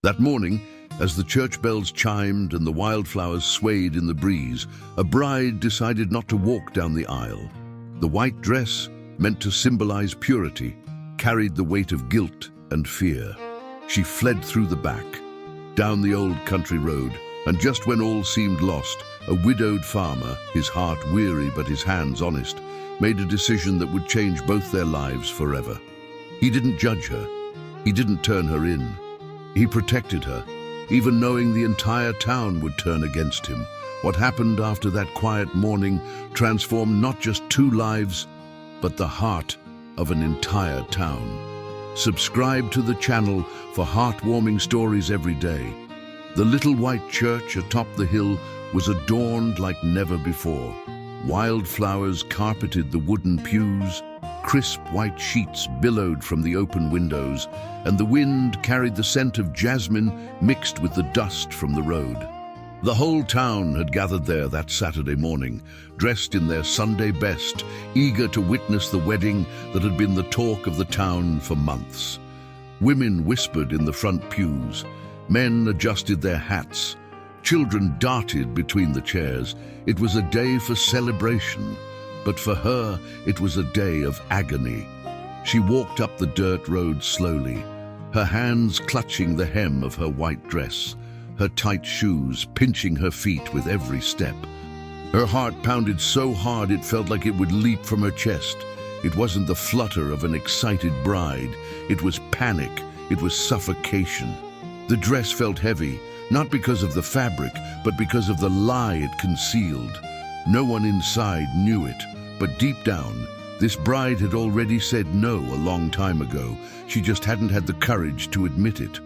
That morning, as the church bells chimed and the wildflowers swayed in the breeze, a bride decided not to walk down the aisle. The white dress, meant to symbolize purity, carried the weight of guilt and fear. She fled through the back, down the old country road, and just when all seemed lost, a widowed farmer, his heart weary but his hands honest, made a decision that would change both their lives forever. He didn't judge her. He didn't turn her in. He protected her, even knowing the entire town would turn against him. What happened after that quiet morning transformed not just two lives, but the heart of an entire town. Subscribe to the channel for heartwarming stories every day. The little white church atop the hill was adorned like never before. Wildflowers carpeted the wooden pews, crisp white sheets billowed from the open windows, and the wind carried the scent of jasmine mixed with the dust from the road. The whole town had gathered there that Saturday morning, dressed in their Sunday best, eager to witness the wedding that had been the talk of the town for months. Women whispered in the front pews, men adjusted their hats, children darted between the chairs. It was a day for celebration, but for her it was a day of agony. She walked up the dirt road slowly, her hands clutching the hem of her white dress, her tight shoes pinching her feet with every step. Her heart pounded so hard it felt like it would leap from her chest. It wasn't the flutter of an excited bride. It was panic. It was suffocation. The dress felt heavy, not because of the fabric, but because of the lie it concealed. No one inside knew it, but deep down, this bride had already said no a long time ago. She just hadn't had the courage to admit it.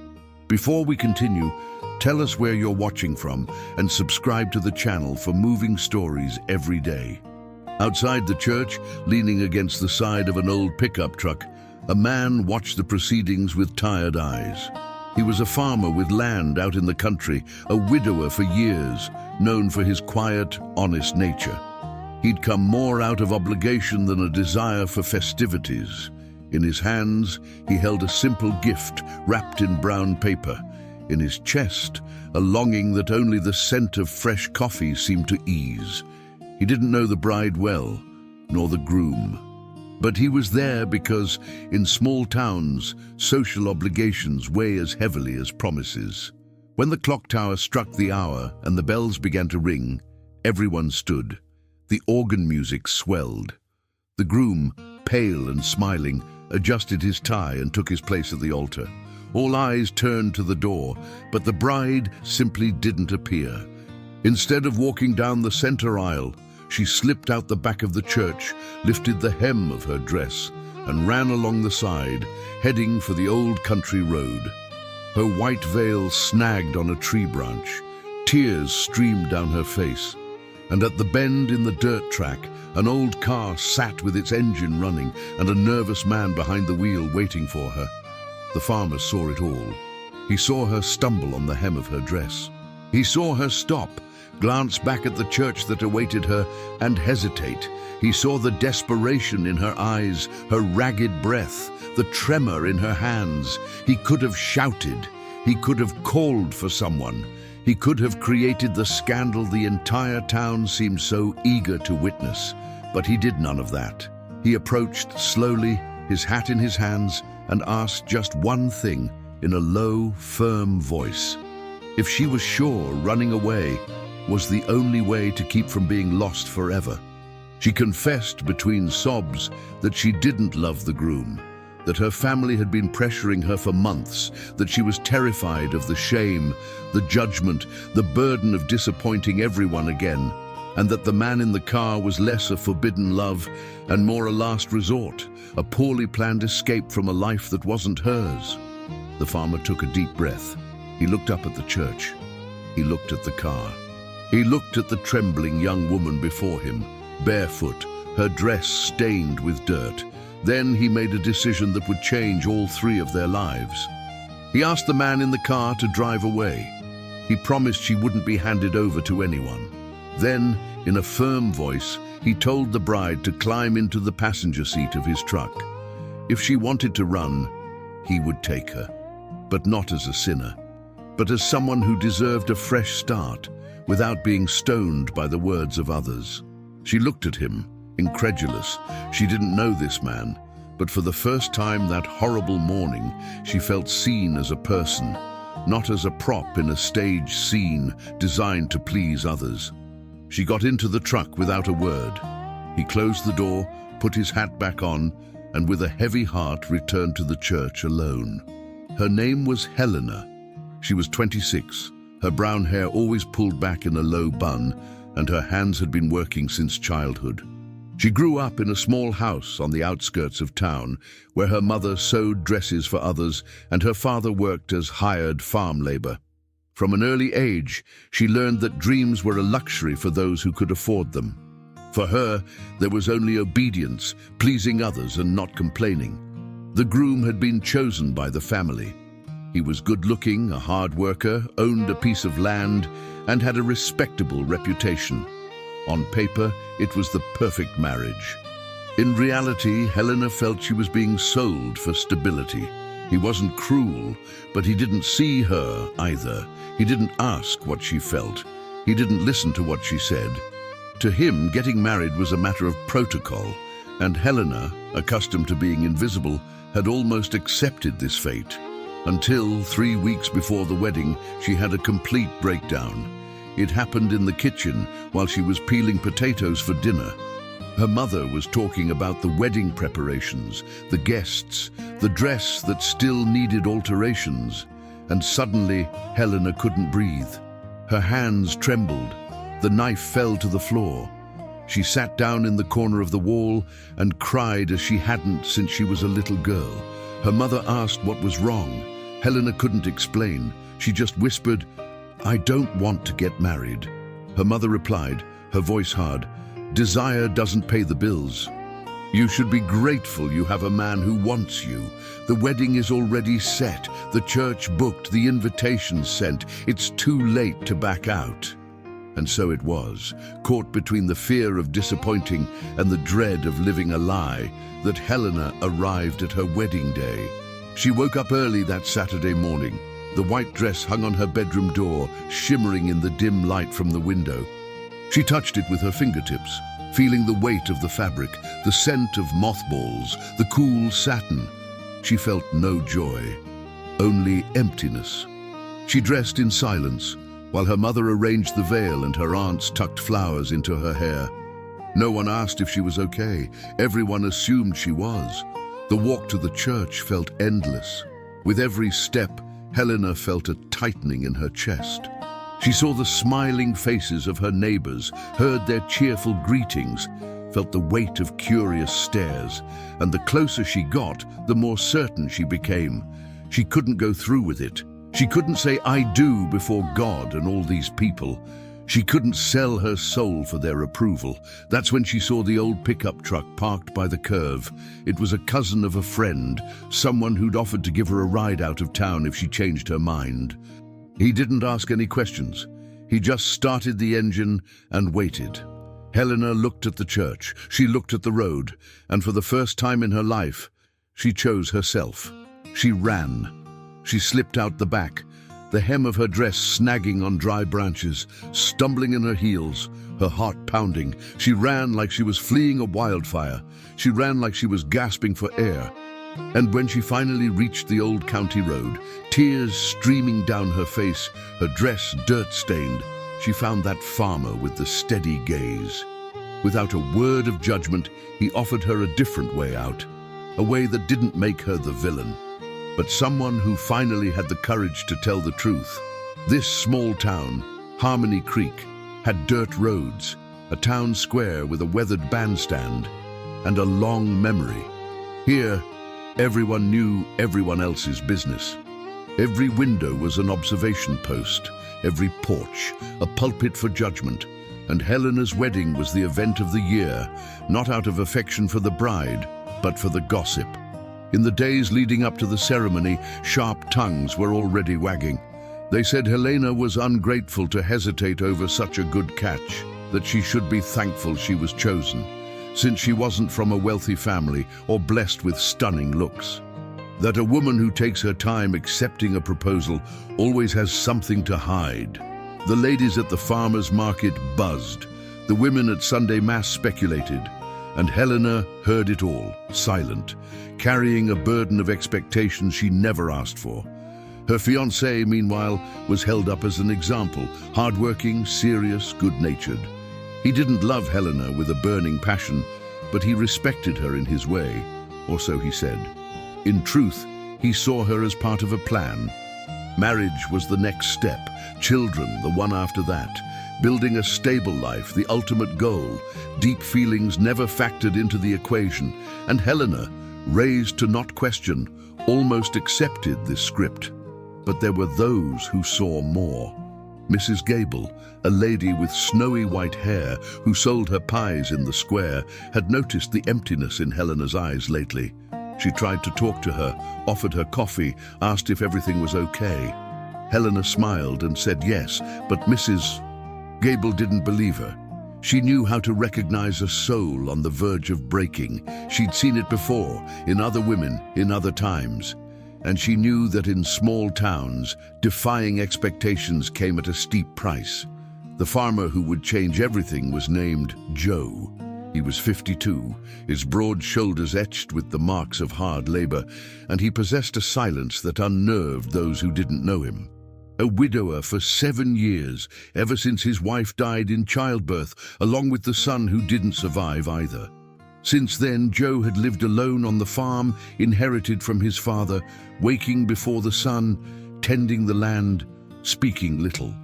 Before we continue, tell us where you're watching from and subscribe to the channel for moving stories every day. Outside the church, leaning against the side of an old pickup truck, a man watched the proceedings with tired eyes. He was a farmer with land out in the country, a widower for years, known for his quiet, honest nature. He'd come more out of obligation than a desire for festivities. In his hands, he held a simple gift wrapped in brown paper. In his chest, a longing that only the scent of fresh coffee seemed to ease. He didn't know the bride well, nor the groom. But he was there because, in small towns, social obligations weigh as heavily as promises. When the clock tower struck the hour and the bells began to ring, everyone stood. The organ music swelled. The groom, pale and smiling, adjusted his tie and took his place at the altar. All eyes turned to the door, but the bride simply didn't appear. Instead of walking down the center aisle, she slipped out the back of the church, lifted the hem of her dress, and ran along the side, heading for the old country road. Her white veil snagged on a tree branch. Tears streamed down her face. And at the bend in the dirt track, an old car sat with its engine running and a nervous man behind the wheel waiting for her. The farmer saw it all. He saw her stumble on the hem of her dress. He saw her stop, glance back at the church that awaited her, and hesitate. He saw the desperation in her eyes, her ragged breath, the tremor in her hands. He could have shouted. He could have called for someone. He could have created the scandal the entire town seemed so eager to witness. But he did none of that. He approached slowly, his hat in his hands, and asked just one thing in a low, firm voice. If she was sure running away was the only way to keep from being lost forever. She confessed between sobs that she didn't love the groom, that her family had been pressuring her for months, that she was terrified of the shame, the judgment, the burden of disappointing everyone again, and that the man in the car was less a forbidden love and more a last resort, a poorly planned escape from a life that wasn't hers. The farmer took a deep breath. He looked up at the church. He looked at the car. He looked at the trembling young woman before him, barefoot, her dress stained with dirt. Then he made a decision that would change all three of their lives. He asked the man in the car to drive away. He promised she wouldn't be handed over to anyone. Then, in a firm voice, he told the bride to climb into the passenger seat of his truck. If she wanted to run, he would take her, but not as a sinner. but as someone who deserved a fresh start, without being stoned by the words of others. She looked at him, incredulous. She didn't know this man, but for the first time that horrible morning, she felt seen as a person, not as a prop in a stage scene designed to please others. She got into the truck without a word. He closed the door, put his hat back on, and with a heavy heart returned to the church alone. Her name was Helena. She was 26, her brown hair always pulled back in a low bun, and her hands had been working since childhood. She grew up in a small house on the outskirts of town, where her mother sewed dresses for others and her father worked as hired farm labor. From an early age, she learned that dreams were a luxury for those who could afford them. For her, there was only obedience, pleasing others and not complaining. The groom had been chosen by the family. He was good-looking, a hard worker, owned a piece of land, and had a respectable reputation. On paper, it was the perfect marriage. In reality, Helena felt she was being sold for stability. He wasn't cruel, but he didn't see her either. He didn't ask what she felt. He didn't listen to what she said. To him, getting married was a matter of protocol, and Helena, accustomed to being invisible, had almost accepted this fate. Until 3 weeks before the wedding, she had a complete breakdown. It happened in the kitchen while she was peeling potatoes for dinner. Her mother was talking about the wedding preparations, the guests, the dress that still needed alterations, and suddenly Helena couldn't breathe. Her hands trembled. The knife fell to the floor. She sat down in the corner of the wall and cried as she hadn't since she was a little girl. Her mother asked what was wrong. Helena couldn't explain. She just whispered, "I don't want to get married." Her mother replied, her voice hard, "Desire doesn't pay the bills. You should be grateful you have a man who wants you. The wedding is already set, the church booked, the invitations sent. It's too late to back out." And so it was, caught between the fear of disappointing and the dread of living a lie, that Helena arrived at her wedding day. She woke up early that Saturday morning. The white dress hung on her bedroom door, shimmering in the dim light from the window. She touched it with her fingertips, feeling the weight of the fabric, the scent of mothballs, the cool satin. She felt no joy, only emptiness. She dressed in silence, while her mother arranged the veil and her aunts tucked flowers into her hair. No one asked if she was okay. Everyone assumed she was. The walk to the church felt endless. With every step, Helena felt a tightening in her chest. She saw the smiling faces of her neighbors, heard their cheerful greetings, felt the weight of curious stares, and the closer she got, the more certain she became. She couldn't go through with it. She couldn't say "I do" before God and all these people. She couldn't sell her soul for their approval. That's when she saw the old pickup truck parked by the curve. It was a cousin of a friend, someone who'd offered to give her a ride out of town if she changed her mind. He didn't ask any questions. He just started the engine and waited. Helena looked at the church. She looked at the road. And for the first time in her life, she chose herself. She ran. She slipped out the back, the hem of her dress snagging on dry branches, stumbling in her heels, her heart pounding. She ran like she was fleeing a wildfire. She ran like she was gasping for air. And when she finally reached the old county road, tears streaming down her face, her dress dirt-stained, she found that farmer with the steady gaze. Without a word of judgment, he offered her a different way out, a way that didn't make her the villain, but someone who finally had the courage to tell the truth. This small town, Harmony Creek, had dirt roads, a town square with a weathered bandstand, and a long memory. Here, everyone knew everyone else's business. Every window was an observation post, every porch a pulpit for judgment, and Helena's wedding was the event of the year, not out of affection for the bride, but for the gossip. In the days leading up to the ceremony, sharp tongues were already wagging. They said Helena was ungrateful to hesitate over such a good catch, that she should be thankful she was chosen, since she wasn't from a wealthy family or blessed with stunning looks. that a woman who takes her time accepting a proposal always has something to hide. The ladies at the farmer's market buzzed, the women at Sunday Mass speculated, and Helena heard it all, silent, carrying a burden of expectations she never asked for. Her fiancé, meanwhile, was held up as an example, hardworking, serious, good-natured. He didn't love Helena with a burning passion, but he respected her in his way, or so he said. In truth, he saw her as part of a plan. Marriage was the next step, children the one after that. Building a stable life, the ultimate goal. Deep feelings never factored into the equation, and Helena, raised to not question, almost accepted this script. But there were those who saw more. Mrs. Gable, a lady with snowy white hair who sold her pies in the square, had noticed the emptiness in Helena's eyes lately. She tried to talk to her, offered her coffee, asked if everything was okay. Helena smiled and said yes, but Mrs. Gable didn't believe her. She knew how to recognize a soul on the verge of breaking. She'd seen it before, in other women, in other times. And she knew that in small towns, defying expectations came at a steep price. The farmer who would change everything was named Joe. He was 52, his broad shoulders etched with the marks of hard labor, and he possessed a silence that unnerved those who didn't know him. A widower for 7 years, ever since his wife died in childbirth, along with the son who didn't survive either. Since then, Joe had lived alone on the farm, inherited from his father, waking before the sun, tending the land, speaking little.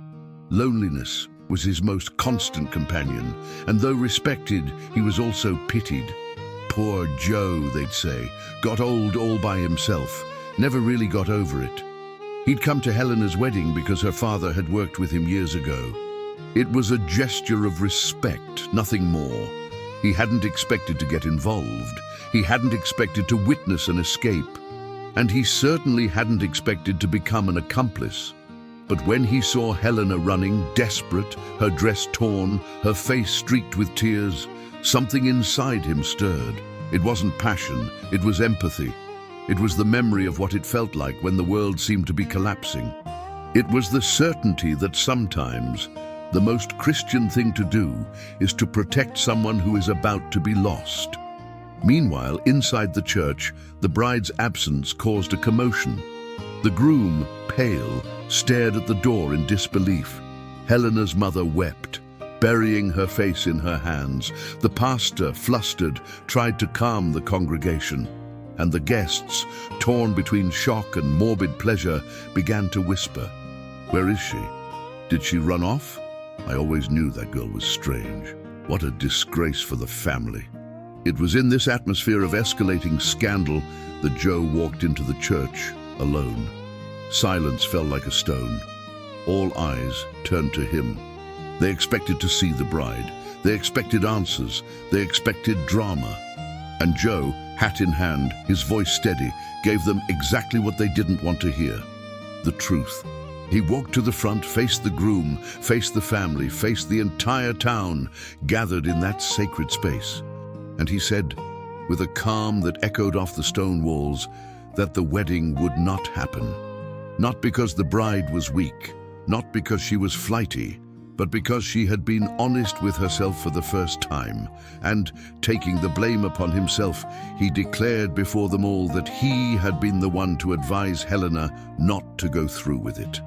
Loneliness was his most constant companion, and though respected, he was also pitied. Poor Joe, they'd say, got old all by himself, never really got over it. He'd come to Helena's wedding because her father had worked with him years ago. It was a gesture of respect, nothing more. He hadn't expected to get involved. He hadn't expected to witness an escape. And he certainly hadn't expected to become an accomplice. But when he saw Helena running, desperate, her dress torn, her face streaked with tears, something inside him stirred. It wasn't passion, it was empathy. It was the memory of what it felt like when the world seemed to be collapsing. It was the certainty that sometimes the most Christian thing to do is to protect someone who is about to be lost. Meanwhile, inside the church, the bride's absence caused a commotion. The groom, pale, stared at the door in disbelief. Helena's mother wept, burying her face in her hands. The pastor, flustered, tried to calm the congregation. And the guests, torn between shock and morbid pleasure, began to whisper, "Where is she? Did she run off? I always knew that girl was strange. What a disgrace for the family." It was in this atmosphere of escalating scandal that Joe walked into the church, alone. Silence fell like a stone. All eyes turned to him. They expected to see the bride. They expected answers. They expected drama. And Joe, hat in hand, his voice steady, gave them exactly what they didn't want to hear: the truth. He walked to the front, faced the groom, faced the family, faced the entire town, gathered in that sacred space. And he said, with a calm that echoed off the stone walls, that the wedding would not happen. Not because the bride was weak, not because she was flighty, but because she had been honest with herself for the first time. And, taking the blame upon himself, he declared before them all that he had been the one to advise Helena not to go through with it.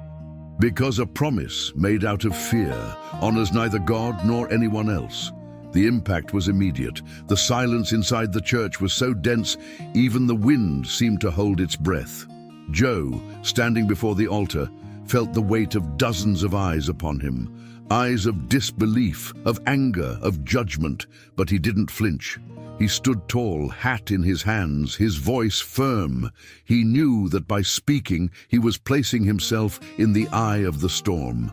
Because a promise made out of fear honors neither God nor anyone else. The impact was immediate. The silence inside the church was so dense, even the wind seemed to hold its breath. Joe, standing before the altar, felt the weight of dozens of eyes upon him. Eyes of disbelief, of anger, of judgment, but he didn't flinch. He stood tall, hat in his hands, his voice firm. He knew that by speaking, he was placing himself in the eye of the storm.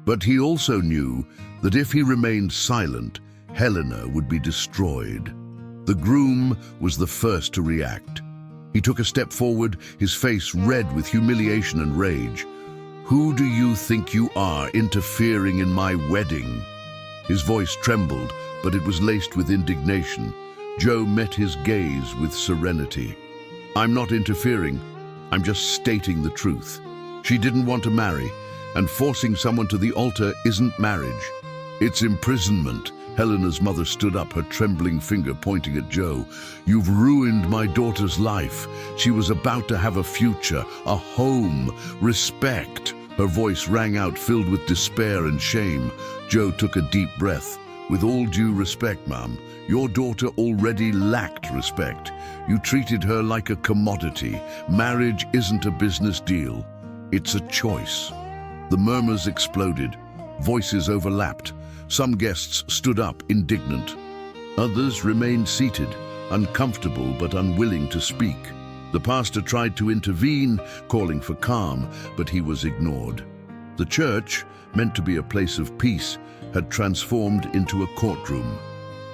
But he also knew that if he remained silent, Helena would be destroyed. The groom was the first to react. He took a step forward, his face red with humiliation and rage. "Who do you think you are, interfering in my wedding?" His voice trembled, but it was laced with indignation. Joe met his gaze with serenity. "I'm not interfering. I'm just stating the truth. She didn't want to marry, and forcing someone to the altar isn't marriage. It's imprisonment." Helena's mother stood up, her trembling finger pointing at Joe. "You've ruined my daughter's life. She was about to have a future, a home, respect." Her voice rang out, filled with despair and shame. Joe took a deep breath. "With all due respect, Mum, your daughter already lacked respect. You treated her like a commodity. Marriage isn't a business deal. It's a choice." The murmurs exploded. Voices overlapped. Some guests stood up, indignant. Others remained seated, uncomfortable but unwilling to speak. The pastor tried to intervene, calling for calm, but he was ignored. The church, meant to be a place of peace, had transformed into a courtroom.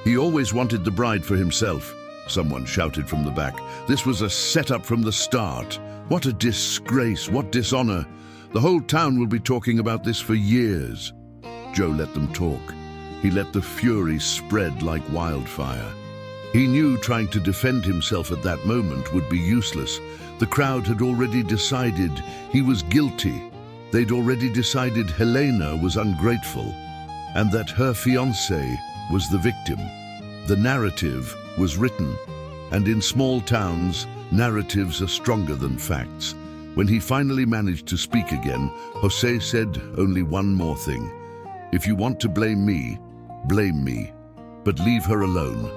"He always wanted the bride for himself," someone shouted from the back. "This was a setup from the start. What a disgrace, what dishonor. The whole town will be talking about this for years." Joe let them talk. He let the fury spread like wildfire. He knew trying to defend himself at that moment would be useless. The crowd had already decided he was guilty. They'd already decided Helena was ungrateful, and that her fiancé was the victim. The narrative was written, and in small towns, narratives are stronger than facts. When he finally managed to speak again, Jose said only one more thing. "If you want to blame me, but leave her alone.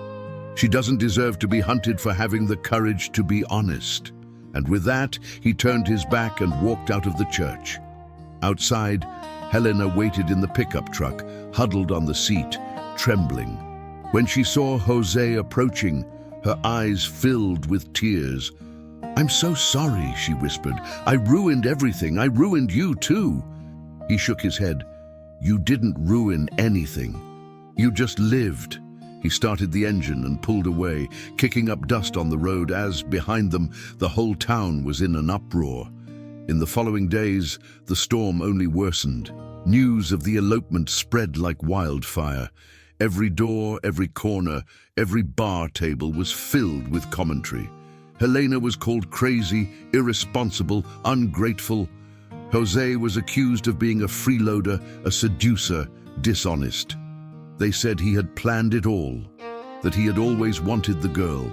She doesn't deserve to be hunted for having the courage to be honest." And with that, he turned his back and walked out of the church. Outside, Helena waited in the pickup truck, huddled on the seat, trembling. When she saw Jose approaching, her eyes filled with tears. "I'm so sorry," she whispered. "I ruined everything. I ruined you too." He shook his head. "You didn't ruin anything. You just lived." He started the engine and pulled away, kicking up dust on the road as, behind them, the whole town was in an uproar. In the following days, the storm only worsened. News of the elopement spread like wildfire. Every door, every corner, every bar table was filled with commentary. Helena was called crazy, irresponsible, ungrateful. Jose was accused of being a freeloader, a seducer, dishonest. They said he had planned it all, that he had always wanted the girl,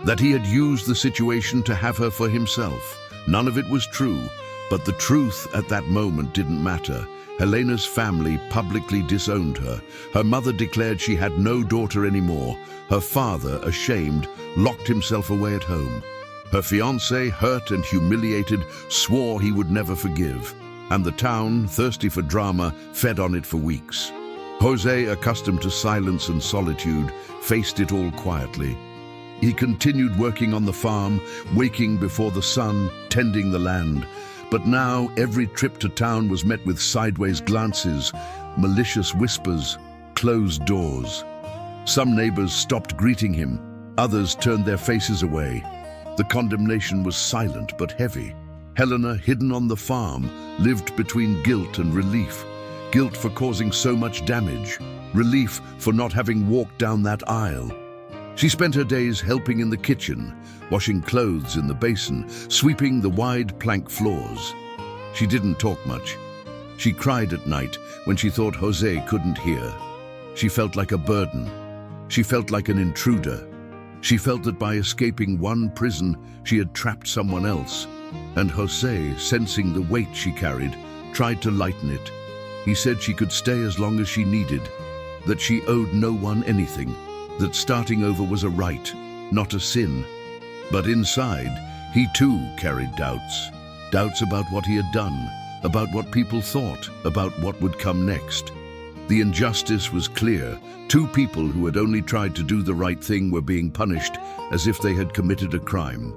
that he had used the situation to have her for himself. None of it was true, but the truth at that moment didn't matter. Helena's family publicly disowned her. Her mother declared she had no daughter anymore. Her father, ashamed, locked himself away at home. Her fiancé, hurt and humiliated, swore he would never forgive. And the town, thirsty for drama, fed on it for weeks. Jose, accustomed to silence and solitude, faced it all quietly. He continued working on the farm, waking before the sun, tending the land. But now every trip to town was met with sideways glances, malicious whispers, closed doors. Some neighbors stopped greeting him. Others turned their faces away. The condemnation was silent but heavy. Helena, hidden on the farm, lived between guilt and relief. Guilt for causing so much damage. Relief for not having walked down that aisle. She spent her days helping in the kitchen, washing clothes in the basin, sweeping the wide plank floors. She didn't talk much. She cried at night when she thought Jose couldn't hear. She felt like a burden. She felt like an intruder. She felt that by escaping one prison, she had trapped someone else. And Jose, sensing the weight she carried, tried to lighten it. He said she could stay as long as she needed, that she owed no one anything, that starting over was a right, not a sin. But inside, he too carried doubts. Doubts about what he had done, about what people thought, about what would come next. The injustice was clear. Two people who had only tried to do the right thing were being punished as if they had committed a crime.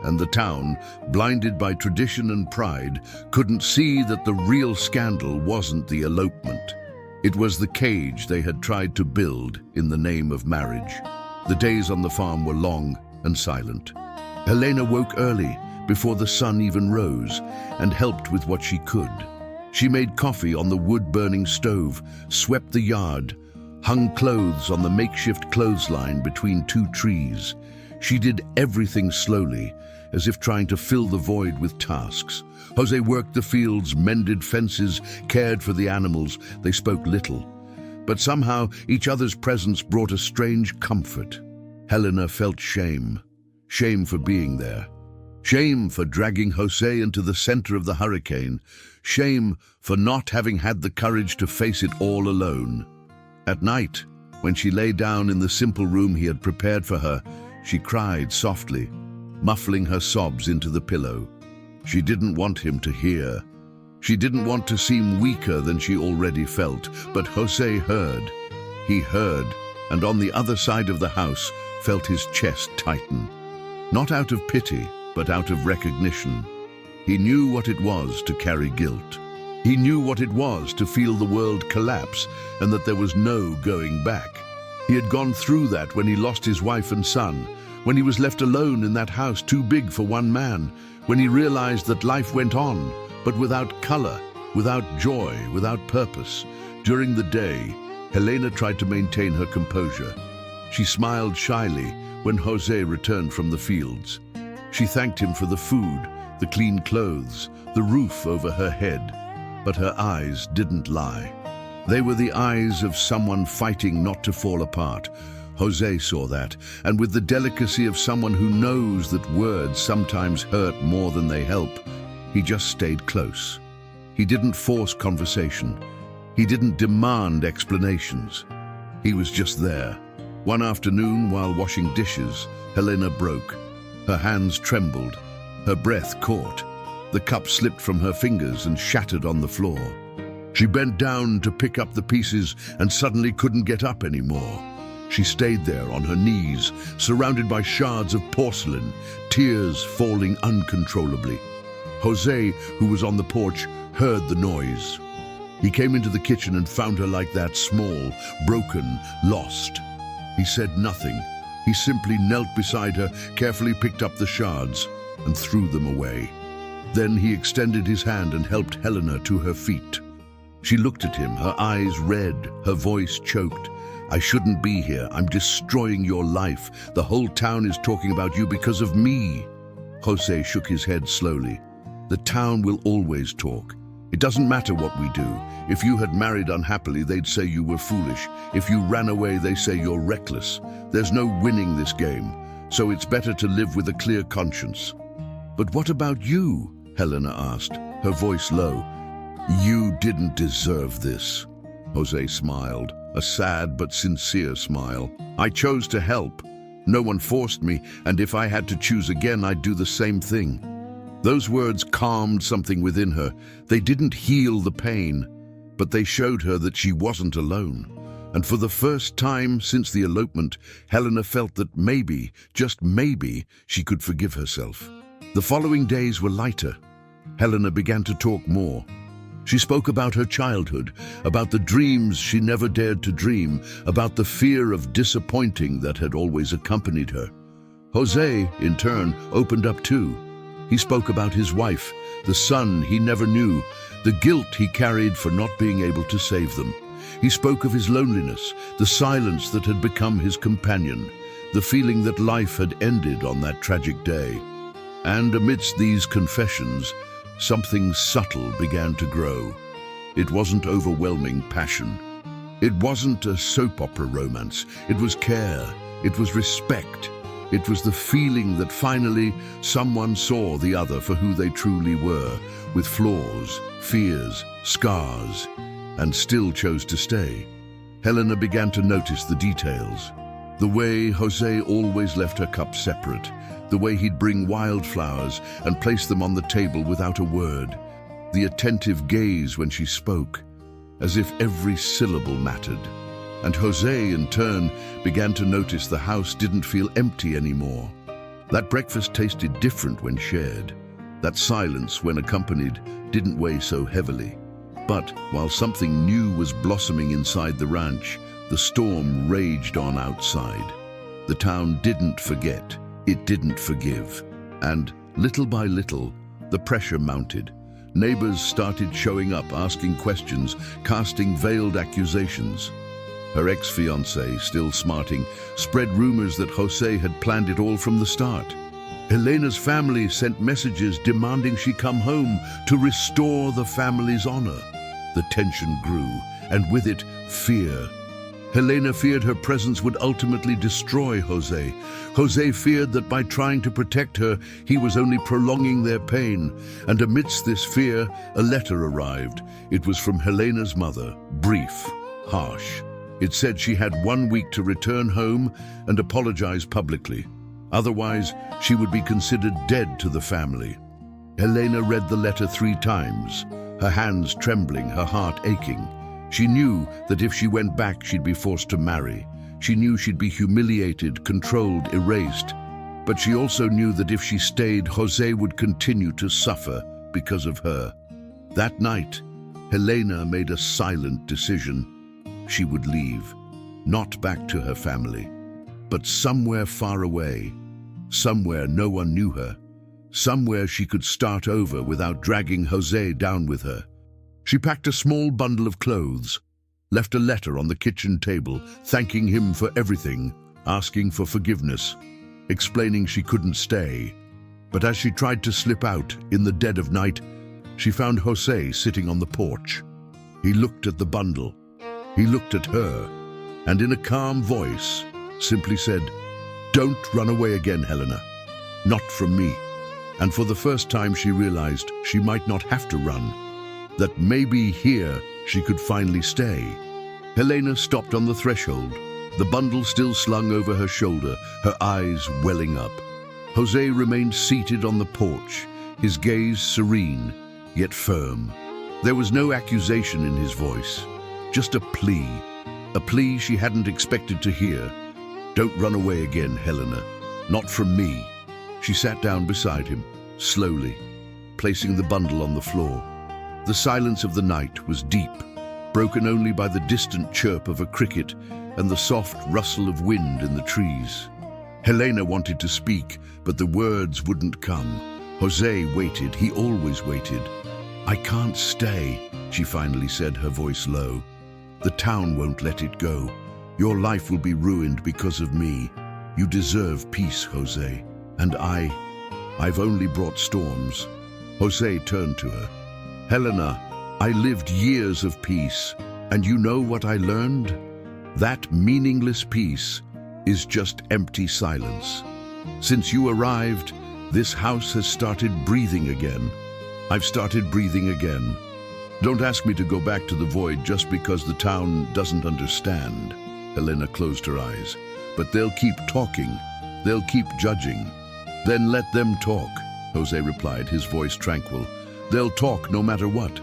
And the town, blinded by tradition and pride, couldn't see that the real scandal wasn't the elopement. It was the cage they had tried to build in the name of marriage. The days on the farm were long and silent. Helena woke early, before the sun even rose, and helped with what she could. She made coffee on the wood-burning stove, swept the yard, hung clothes on the makeshift clothesline between two trees. She did everything slowly, as if trying to fill the void with tasks. Jose worked the fields, mended fences, cared for the animals. They spoke little, but somehow each other's presence brought a strange comfort. Helena felt shame. Shame for being there. Shame for dragging Jose into the center of the hurricane. Shame for not having had the courage to face it all alone. At night, when she lay down in the simple room he had prepared for her, she cried softly, muffling her sobs into the pillow. She didn't want him to hear. She didn't want to seem weaker than she already felt, but Jose heard. He heard, and on the other side of the house felt his chest tighten. Not out of pity, but out of recognition. He knew what it was to carry guilt. He knew what it was to feel the world collapse and that there was no going back. He had gone through that when he lost his wife and son, when he was left alone in that house too big for one man, when he realized that life went on, but without color, without joy, without purpose. During the day, Helena tried to maintain her composure. She smiled shyly when Jose returned from the fields. She thanked him for the food, the clean clothes, the roof over her head. But her eyes didn't lie. They were the eyes of someone fighting not to fall apart. Jose saw that, and with the delicacy of someone who knows that words sometimes hurt more than they help, he just stayed close. He didn't force conversation. He didn't demand explanations. He was just there. One afternoon, while washing dishes, Helena broke. Her hands trembled. Her breath caught. The cup slipped from her fingers and shattered on the floor. She bent down to pick up the pieces and suddenly couldn't get up anymore. She stayed there on her knees, surrounded by shards of porcelain, tears falling uncontrollably. Jose, who was on the porch, heard the noise. He came into the kitchen and found her like that, small, broken, lost. He said nothing. He simply knelt beside her, carefully picked up the shards and threw them away. Then he extended his hand and helped Helena to her feet. She looked at him, her eyes red, her voice choked. "I shouldn't be here. I'm destroying your life. The whole town is talking about you because of me." Jose shook his head slowly. "The town will always talk. It doesn't matter what we do. If you had married unhappily, they'd say you were foolish. If you ran away, they say you're reckless. There's no winning this game, so it's better to live with a clear conscience." "But what about you?" Helena asked, her voice low. "You didn't deserve this." Jose smiled, a sad but sincere smile. "I chose to help. No one forced me, and if I had to choose again, I'd do the same thing." Those words calmed something within her. They didn't heal the pain, but they showed her that she wasn't alone. And for the first time since the elopement, Helena felt that maybe, just maybe, she could forgive herself. The following days were lighter. Helena began to talk more. She spoke about her childhood, about the dreams she never dared to dream, about the fear of disappointing that had always accompanied her. Jose, in turn, opened up too. He spoke about his wife, the son he never knew, the guilt he carried for not being able to save them. He spoke of his loneliness, the silence that had become his companion, the feeling that life had ended on that tragic day. And amidst these confessions, something subtle began to grow. It wasn't overwhelming passion. It wasn't a soap opera romance. It was care. It was respect. It was the feeling that finally someone saw the other for who they truly were, with flaws, fears, scars, and still chose to stay. Helena began to notice the details. The way Jose always left her cup separate, the way he'd bring wildflowers and place them on the table without a word, the attentive gaze when she spoke, as if every syllable mattered. And Jose, in turn, began to notice the house didn't feel empty anymore. That breakfast tasted different when shared. That silence, when accompanied, didn't weigh so heavily. But while something new was blossoming inside the ranch, the storm raged on outside. The town didn't forget. It didn't forgive. And little by little, the pressure mounted. Neighbors started showing up, asking questions, casting veiled accusations. Her ex-fiancé, still smarting, spread rumors that Jose had planned it all from the start. Helena's family sent messages demanding she come home to restore the family's honor. The tension grew, and with it, fear. Helena feared her presence would ultimately destroy Jose. Jose feared that by trying to protect her, he was only prolonging their pain. And amidst this fear, a letter arrived. It was from Helena's mother, brief, harsh. It said she had 1 week to return home and apologize publicly. Otherwise, she would be considered dead to the family. Helena read the letter 3 times, her hands trembling, her heart aching. She knew that if she went back, she'd be forced to marry. She knew she'd be humiliated, controlled, erased. But she also knew that if she stayed, Jose would continue to suffer because of her. That night, Helena made a silent decision. She would leave, not back to her family, but somewhere far away, somewhere no one knew her, somewhere she could start over without dragging Jose down with her. She packed a small bundle of clothes, left a letter on the kitchen table, thanking him for everything, asking for forgiveness, explaining she couldn't stay. But as she tried to slip out in the dead of night, she found Jose sitting on the porch. He looked at the bundle, he looked at her, and in a calm voice, simply said, "Don't run away again, Helena. Not from me." And for the first time she realized she might not have to run, that maybe here she could finally stay. Helena stopped on the threshold, the bundle still slung over her shoulder, her eyes welling up. Jose remained seated on the porch, his gaze serene, yet firm. There was no accusation in his voice, just a plea she hadn't expected to hear. "Don't run away again, Helena. Not from me." She sat down beside him, slowly, placing the bundle on the floor. The silence of the night was deep, broken only by the distant chirp of a cricket and the soft rustle of wind in the trees. Helena wanted to speak, but the words wouldn't come. Jose waited, he always waited. "I can't stay," she finally said, her voice low. "The town won't let it go. Your life will be ruined because of me. You deserve peace, Jose. And I've only brought storms." Jose turned to her. "Helena, I lived years of peace, and you know what I learned? That meaningless peace is just empty silence. Since you arrived, this house has started breathing again. I've started breathing again. Don't ask me to go back to the void just because the town doesn't understand." Helena closed her eyes. "But they'll keep talking. They'll keep judging." "Then let them talk," Jose replied, his voice tranquil. "They'll talk no matter what.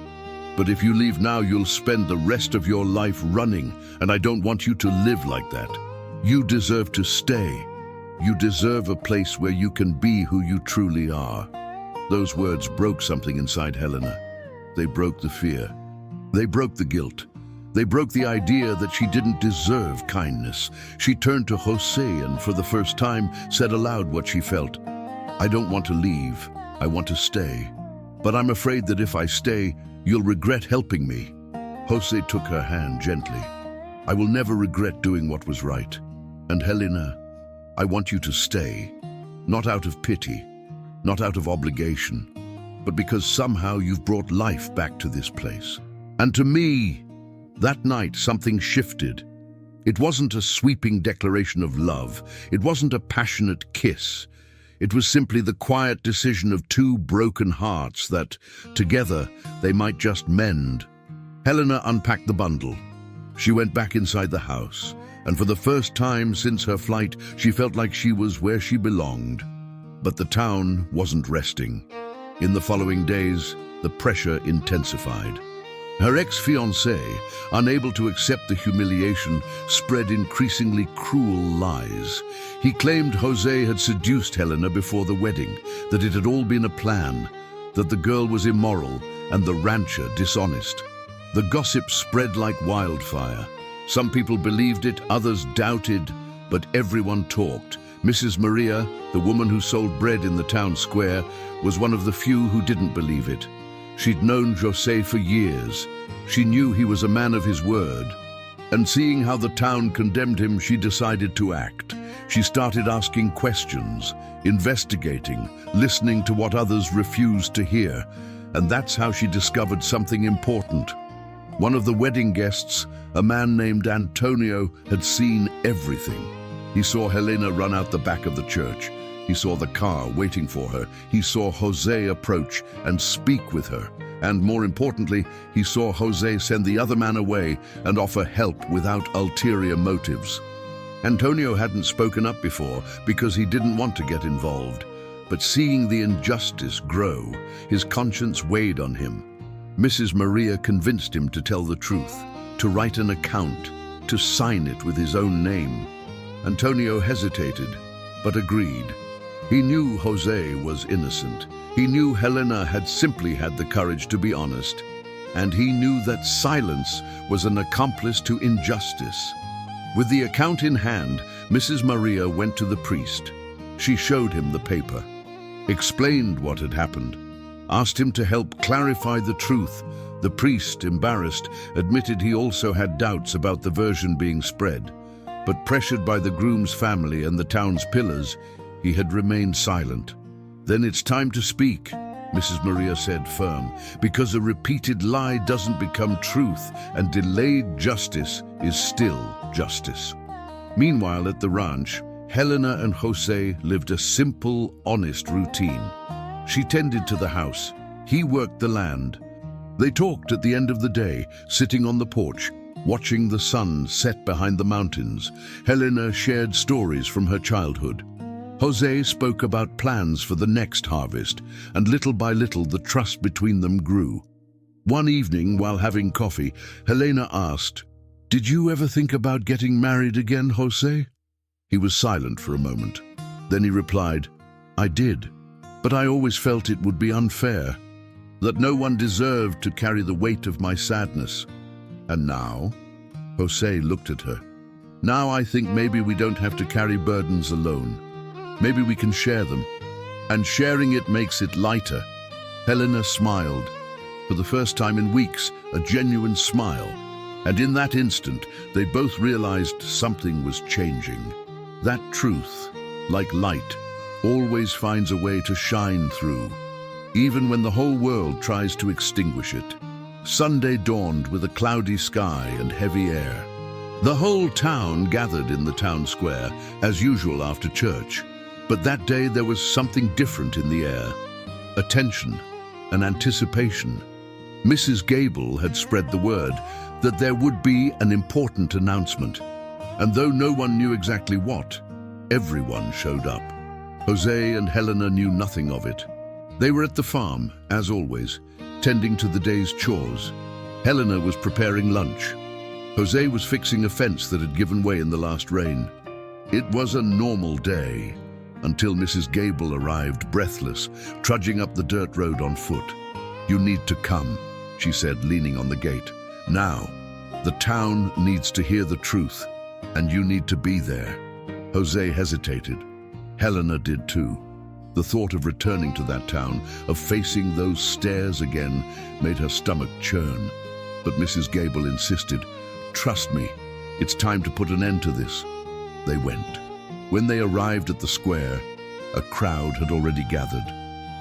But if you leave now, you'll spend the rest of your life running, and I don't want you to live like that. You deserve to stay. You deserve a place where you can be who you truly are." Those words broke something inside Helena. They broke the fear. They broke the guilt. They broke the idea that she didn't deserve kindness. She turned to Jose and for the first time said aloud what she felt. "I don't want to leave. I want to stay. But I'm afraid that if I stay, you'll regret helping me." Jose took her hand gently. "I will never regret doing what was right. And Helena, I want you to stay. Not out of pity, not out of obligation, but because somehow you've brought life back to this place." And to me, that night something shifted. It wasn't a sweeping declaration of love. It wasn't a passionate kiss. It was simply the quiet decision of 2 broken hearts that, together, they might just mend. Helena unpacked the bundle. She went back inside the house, and for the first time since her flight, she felt like she was where she belonged. But the town wasn't resting. In the following days, the pressure intensified. Her ex-fiancé, unable to accept the humiliation, spread increasingly cruel lies. He claimed Jose had seduced Helena before the wedding, that it had all been a plan, that the girl was immoral and the rancher dishonest. The gossip spread like wildfire. Some people believed it, others doubted, but everyone talked. Mrs. Maria, the woman who sold bread in the town square, was one of the few who didn't believe it. She'd known Jose for years. She knew he was a man of his word. And seeing how the town condemned him, she decided to act. She started asking questions, investigating, listening to what others refused to hear, and that's how she discovered something important. One of the wedding guests, a man named Antonio, had seen everything. He saw Helena run out the back of the church. He saw the car waiting for her. He saw Jose approach and speak with her. And more importantly, he saw Jose send the other man away and offer help without ulterior motives. Antonio hadn't spoken up before because he didn't want to get involved. But seeing the injustice grow, his conscience weighed on him. Mrs. Maria convinced him to tell the truth, to write an account, to sign it with his own name. Antonio hesitated, but agreed. He knew Jose was innocent. He knew Helena had simply had the courage to be honest. And he knew that silence was an accomplice to injustice. With the account in hand, Mrs. Maria went to the priest. She showed him the paper, explained what had happened, asked him to help clarify the truth. The priest, embarrassed, admitted he also had doubts about the version being spread. But pressured by the groom's family and the town's pillars, he had remained silent. "Then it's time to speak," Mrs. Maria said, firm, "because a repeated lie doesn't become truth, and delayed justice is still justice." Meanwhile, at the ranch, Helena and Jose lived a simple, honest routine. She tended to the house. He worked the land. They talked at the end of the day, sitting on the porch, watching the sun set behind the mountains. Helena shared stories from her childhood. Jose spoke about plans for the next harvest, and little by little the trust between them grew. One evening, while having coffee, Helena asked, "Did you ever think about getting married again, Jose?" He was silent for a moment. Then he replied, "I did, but I always felt it would be unfair, that no one deserved to carry the weight of my sadness. And now?" Jose looked at her. "Now I think maybe we don't have to carry burdens alone. Maybe we can share them, and sharing it makes it lighter." Helena smiled. For the first time in weeks, a genuine smile. And in that instant, they both realized something was changing. That truth, like light, always finds a way to shine through, even when the whole world tries to extinguish it. Sunday dawned with a cloudy sky and heavy air. The whole town gathered in the town square, as usual after church. But that day there was something different in the air. A tension, an anticipation. Mrs. Gable had spread the word that there would be an important announcement. And though no one knew exactly what, everyone showed up. Jose and Helena knew nothing of it. They were at the farm, as always, tending to the day's chores. Helena was preparing lunch. Jose was fixing a fence that had given way in the last rain. It was a normal day, until Mrs. Gable arrived, breathless, trudging up the dirt road on foot. "You need to come," she said, leaning on the gate. "Now, the town needs to hear the truth, and you need to be there." Jose hesitated. Helena did too. The thought of returning to that town, of facing those stairs again, made her stomach churn. But Mrs. Gable insisted, "Trust me, it's time to put an end to this." They went. When they arrived at the square, a crowd had already gathered.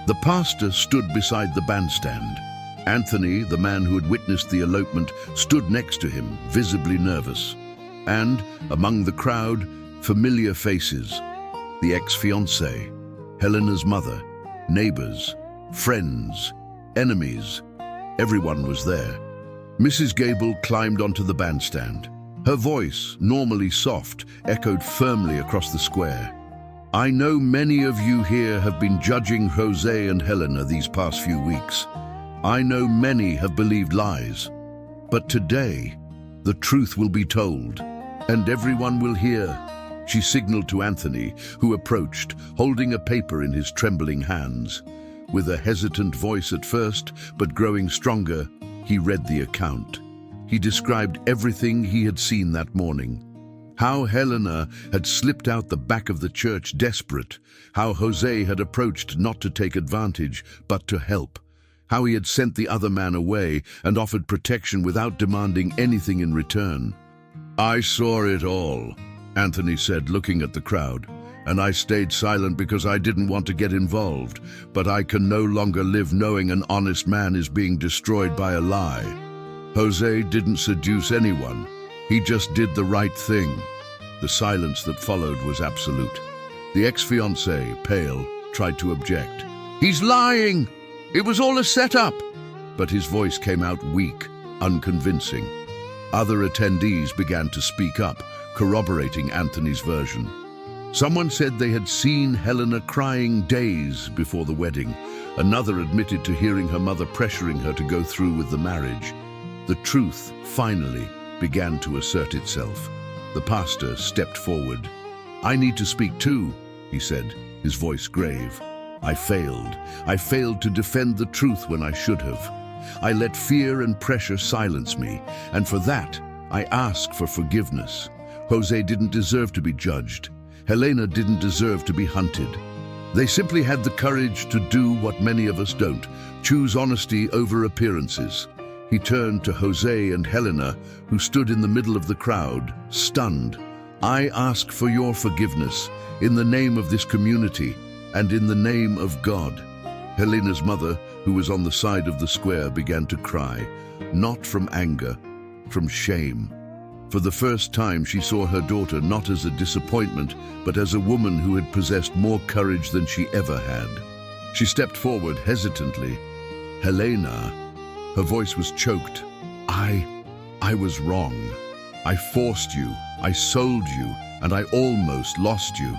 The pastor stood beside the bandstand. Anthony, the man who had witnessed the elopement, stood next to him, visibly nervous. And, among the crowd, familiar faces. The ex-fiancée, Helena's mother, neighbors, friends, enemies. Everyone was there. Mrs. Gable climbed onto the bandstand. Her voice, normally soft, echoed firmly across the square. "I know many of you here have been judging Jose and Helena these past few weeks. I know many have believed lies. But today, the truth will be told, and everyone will hear." She signaled to Anthony, who approached, holding a paper in his trembling hands. With a hesitant voice at first, but growing stronger, he read the account. He described everything he had seen that morning. How Helena had slipped out the back of the church desperate. How Jose had approached not to take advantage, but to help. How he had sent the other man away and offered protection without demanding anything in return. "I saw it all," Anthony said, looking at the crowd. And I stayed silent because I didn't want to get involved. But I can no longer live knowing an honest man is being destroyed by a lie. Jose didn't seduce anyone. He just did the right thing. The silence that followed was absolute. The ex-fiancée, pale, tried to object. "He's lying! It was all a setup!" But his voice came out weak, unconvincing. Other attendees began to speak up, corroborating Anthony's version. Someone said they had seen Helena crying days before the wedding. Another admitted to hearing her mother pressuring her to go through with the marriage. The truth, finally, began to assert itself. The pastor stepped forward. "I need to speak too," he said, his voice grave. I failed to defend the truth when I should have. I let fear and pressure silence me, and for that, I ask for forgiveness. Jose didn't deserve to be judged. Helena didn't deserve to be hunted. They simply had the courage to do what many of us don't, choose honesty over appearances. He turned to Jose and Helena, who stood in the middle of the crowd, stunned. "I ask for your forgiveness, in the name of this community, and in the name of God." Helena's mother, who was on the side of the square, began to cry, not from anger, from shame. For the first time, she saw her daughter not as a disappointment, but as a woman who had possessed more courage than she ever had. She stepped forward hesitantly. "Helena," her voice was choked. I was wrong. I forced you, I sold you, and I almost lost you."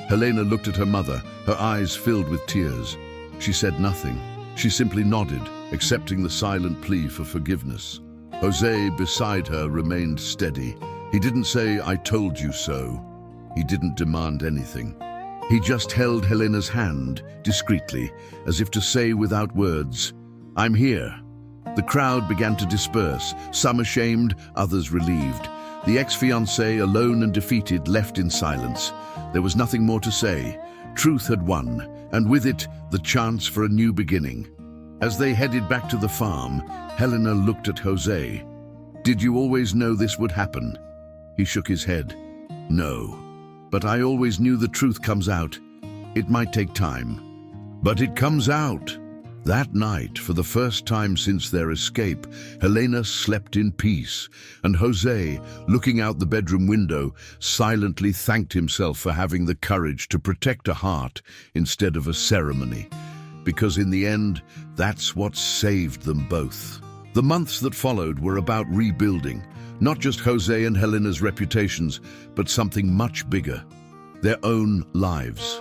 Helena looked at her mother, her eyes filled with tears. She said nothing. She simply nodded, accepting the silent plea for forgiveness. Jose, beside her, remained steady. He didn't say, "I told you so." He didn't demand anything. He just held Helena's hand, discreetly, as if to say without words, "I'm here." The crowd began to disperse, some ashamed, others relieved. The ex-fiancée, alone and defeated, left in silence. There was nothing more to say. Truth had won, and with it, the chance for a new beginning. As they headed back to the farm, Helena looked at Jose. "Did you always know this would happen?" He shook his head. "No. But I always knew the truth comes out. It might take time. But it comes out." That night, for the first time since their escape, Helena slept in peace, and Jose, looking out the bedroom window, silently thanked himself for having the courage to protect a heart instead of a ceremony. Because in the end, that's what saved them both. The months that followed were about rebuilding, not just Jose and Helena's reputations, but something much bigger, their own lives.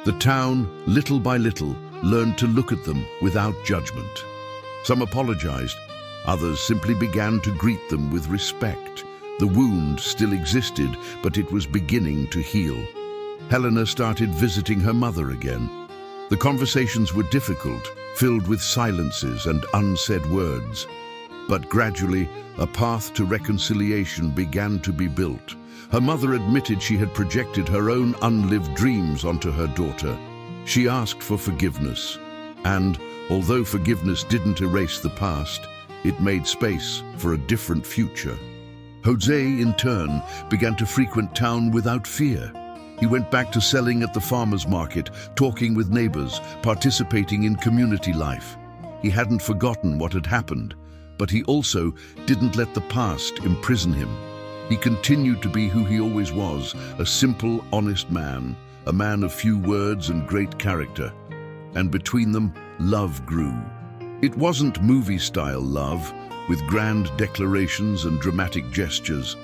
The town, little by little, learned to look at them without judgment. Some apologized, others simply began to greet them with respect. The wound still existed, but it was beginning to heal. Helena started visiting her mother again. The conversations were difficult, filled with silences and unsaid words. But gradually, a path to reconciliation began to be built. Her mother admitted she had projected her own unlived dreams onto her daughter. She asked for forgiveness, and although forgiveness didn't erase the past, it made space for a different future. Jose, in turn, began to frequent town without fear. He went back to selling at the farmer's market, talking with neighbors, participating in community life. He hadn't forgotten what had happened, but he also didn't let the past imprison him. He continued to be who he always was, a simple, honest man, a man of few words and great character. And between them, love grew. It wasn't movie-style love, with grand declarations and dramatic gestures.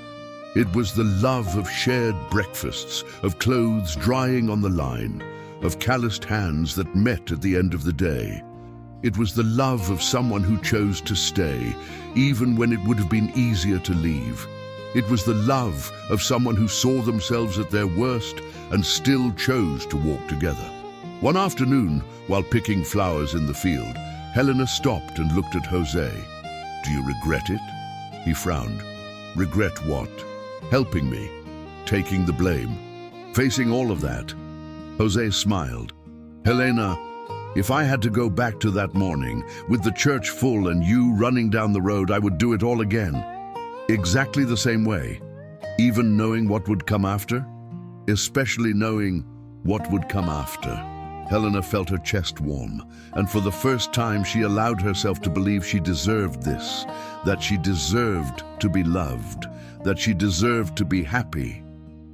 It was the love of shared breakfasts, of clothes drying on the line, of calloused hands that met at the end of the day. It was the love of someone who chose to stay, even when it would have been easier to leave. It was the love of someone who saw themselves at their worst and still chose to walk together. One afternoon, while picking flowers in the field, Helena stopped and looked at Jose. "Do you regret it?" He frowned. "Regret what?" "Helping me, taking the blame, facing all of that." Jose smiled. "Helena, if I had to go back to that morning, with the church full and you running down the road, I would do it all again. Exactly the same way." even knowing what would come after? Especially knowing what would come after. Helena felt her chest warm, and for the first time she allowed herself to believe she deserved this, that she deserved to be loved, that she deserved to be happy.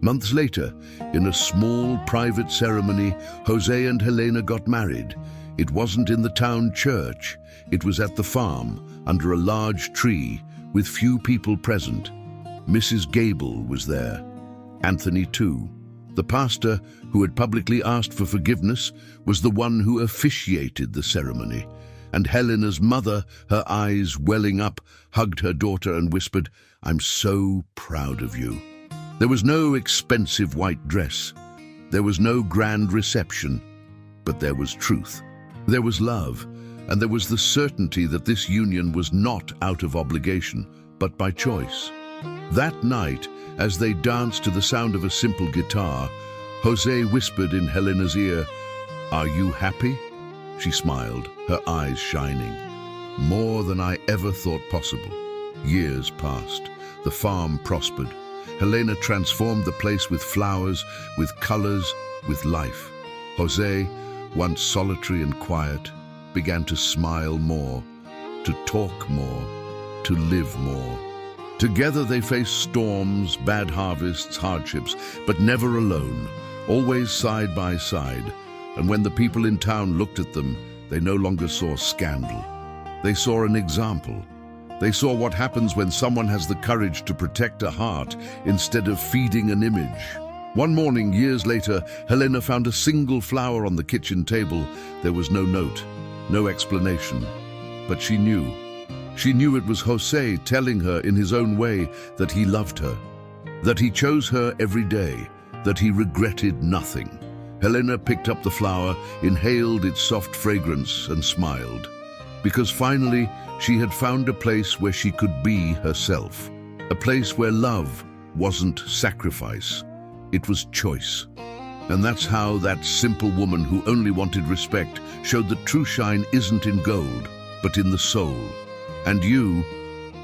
Months later, in a small private ceremony, Jose and Helena got married. It wasn't in the town church. It was at the farm, under a large tree, with few people present. Mrs. Gable was there. Anthony too. The pastor, who had publicly asked for forgiveness, was the one who officiated the ceremony. And Helena's mother, her eyes welling up, hugged her daughter and whispered, "I'm so proud of you." There was no expensive white dress. There was no grand reception. But there was truth. There was love. And there was the certainty that this union was not out of obligation, but by choice. That night, as they danced to the sound of a simple guitar, Jose whispered in Helena's ear, "Are you happy?" She smiled, her eyes shining. "More than I ever thought possible." Years passed. The farm prospered. Helena transformed the place with flowers, with colors, with life. Jose, once solitary and quiet, began to smile more, to talk more, to live more. Together they faced storms, bad harvests, hardships, but never alone, always side by side. And when the people in town looked at them, they no longer saw scandal. They saw an example. They saw what happens when someone has the courage to protect a heart instead of feeding an image. One morning, years later, Helena found a single flower on the kitchen table. There was no note, no explanation, but she knew. She knew it was Jose telling her in his own way that he loved her, that he chose her every day, that he regretted nothing. Helena picked up the flower, inhaled its soft fragrance, and smiled. Because finally, she had found a place where she could be herself. A place where love wasn't sacrifice, it was choice. And that's how that simple woman who only wanted respect showed that true shine isn't in gold, but in the soul. And you,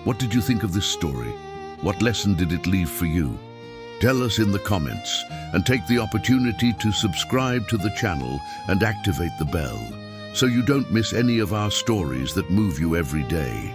what did you think of this story? What lesson did it leave for you? Tell us in the comments, and take the opportunity to subscribe to the channel and activate the bell, so you don't miss any of our stories that move you every day.